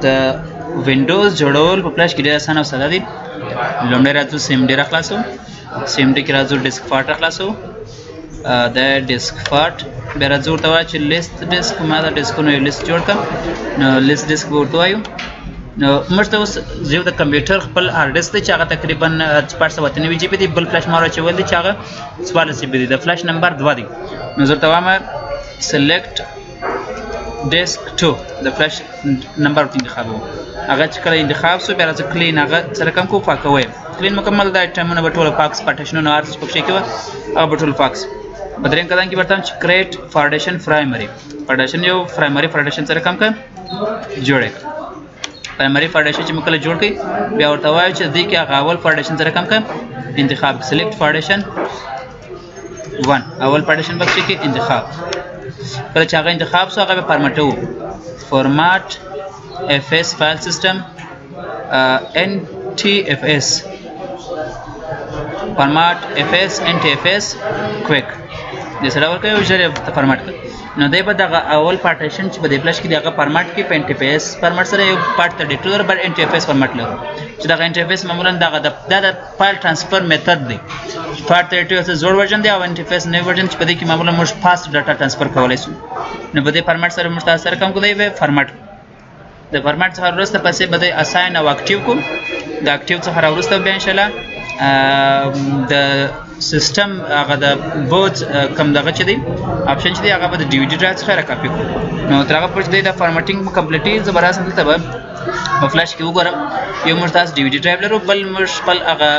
د وینډوز جوړول په فلاش کې ډېر اسانه او ساده دي. لومړی راځو سیم ډي راخلاصو، سیم ډي کې راځو ډیسک فارټ راخلاصو، د ډیسک فارټ بیا راځو ورته وایو چې لیست ډیسک، ما د ډیسکونو یو لیست جوړ کړم، نو لیست ډیسک به ورته وایو. نو موږ ته اوس یو د کمپیوټر خپل هارډ ډیسک دی چې هغه تقریبا 499 جی بي دی، بل فلاش ما راچول دی چې هغه 14 جی بي دی، د فلاش نمبر 2 دی. نو زه ورته وایم سلیکټ ډیسک 2 د فلاش نمبر ورته انتخابوم. هغه چې کله انتخاب سو بیا راځو کلین هغه سره کوم کو پاکوي، کلین مکمل د آیټمونه به ټول پاکس پارټیشنونه هر څه پکې کې هغه به ټول پاکس. په دریم قدم کې ورته چې کریټ فاونډیشن پرایمری فاونډیشن یو پرایمری فاونډیشن سره کوم کا جوړه پرایمری فاونډیشن چې مکمل جوړ کړي بیا ورته وایو چې دې کې هغه اول فاونډیشن سره کوم کا انتخاب، سلیکټ فاونډیشن 1 اول فاونډیشن بکس کې انتخاب. کله چې هغه انتخاب سو هغه به فارمټو فورمات FS فایل سیستم NTFS فارمات FS NTFS کویک د سره ورکه یو ځای ته فارمات کړ. نو دای په دغه اول پارټیشن چې په دې فلاش کې دغه فارمات کې NTFS فارمات سره یو پارت ته ډیکټور بل NTFS فارمات لرو چې دغه NTFS معمولا دغه د فایل ترانسفر میثود دی. فایل ته NTFS زوړ ورژن دی او NTFS نوی ورژن چې په دې کې معمولا موږ فاست ډاټا ترانسفر کولای شو. نو په دې فارمات سره موږ تاسو سره کوم کوي به فارمات د فارمات څخه وروسته پسې به د اساین او اکټیو کوم، د اکټیو څخه وروسته به ان شاء الله د سیستم هغه د بوت کم دغه چې دی اپشن چې دی هغه به د ډي وی ډي ډرایو څخه راکاپي کوم. نو تر هغه پورې د فارمټینګ کمپلیټي زبر اساس دلته به په فلاش کې وګورم یو موږ تاسو ډي وی ډي ډرایو لرو، بل موږ خپل هغه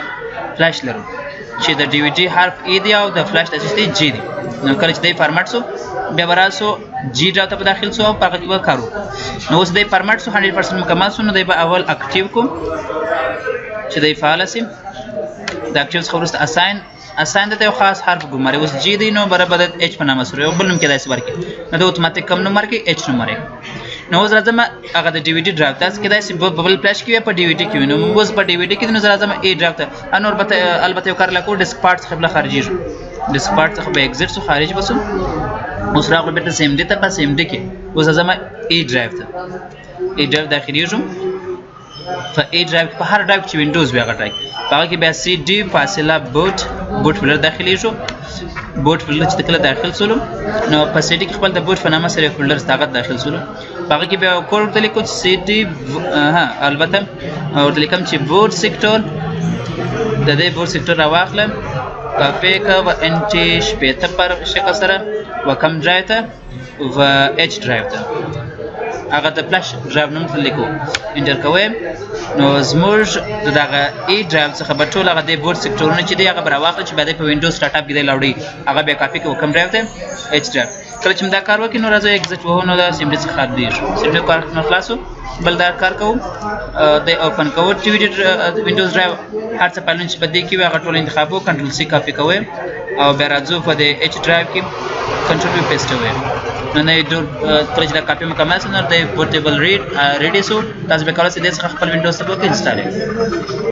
فلاش لرو چې د ډي وی ډي حرف ای دی او د فلاش د چې جی دی. نو کله چې د فارمټ سو بیا براسو جی ډاټا په داخل سو او په هغه کې به کارو. نو اوس د فارمټ سو 100% مکمل سو، نو د اول اکټیو کوم چې د فعال سیم د اکټیو څخه وروسته اساین د یو خاص حرف ګماري. اوس جی دی نو برابر د اچ په نامه سره یو بل نوم کې داسې ورکړي، نو د اتوماتیک کم نمبر کې اچ نمبر. نو اوس راځم هغه د ډي وی ډي ډرایو تاسو کې داسې ببل فلاش کې په ډي وی ډي کې نو اوس په ډي وی ډي کې نو راځم ای ډرایو ته انور البته یو کار لکو ډیسک پارت څخه بل خارجي شو، ډیسک پارت څخه به ایگزیټ سو خارج بسو. اوس راغلو بیرته سیم ډي ته په سیم ډي کې اوس راځم ای ډرایو ته، ای ډرایو داخلي شو په ای ډرایو په هر ډرایو چې وینډوز بیا غټای هغه کې بیا سی ډي فاصله بوت فولډر داخلي شو. بوت فولډر چې کله داخل سولو نو په سی ډي کې خپل د بوت په نامه سره فولډر طاقت داخل سولو، هغه کې بیا کور ته لیکو سی ډي البته ورته لیکم چې بوت سیکټور د دې بوت سیکټور راواخلم کاپی کا و انټي شپېته پر شکل سره و کم ډرایو ته و اچ ډرایو ته هغه د فلاش ډرایو نوم ته لیکو انټر کوئ. نو زموږ دغه ای ډرایو څخه به ټول هغه د بورډ سیکټورونه چې دی هغه به راواخلو چې بیا د په وینډوز سټارټ اپ کې دی لاوړي هغه بیا کاپی کوو کم ډرایو ته اچ ډرایو. کله چې دا کار وکړي نو راځو ایگزیټ وو نو دا سیم ډي څخه خارج دی، سیم ډي کار نه خلاصو بل دا کار کوو د اوپن کوو ټي وی ډي وینډوز ډرایو هر څه پلان چې بده کې هغه ټول انتخابو کنټرول سی کاپی کوئ او بیا راځو په د اچ ډرایو کې کنټرول وی پیسټ وي. نو نه کله چې دا کاپی مکمل سره د پورټیبل ریډ ریډي سو تاسو به کولای شئ د خپل وینډوز ته وکړئ انسټال.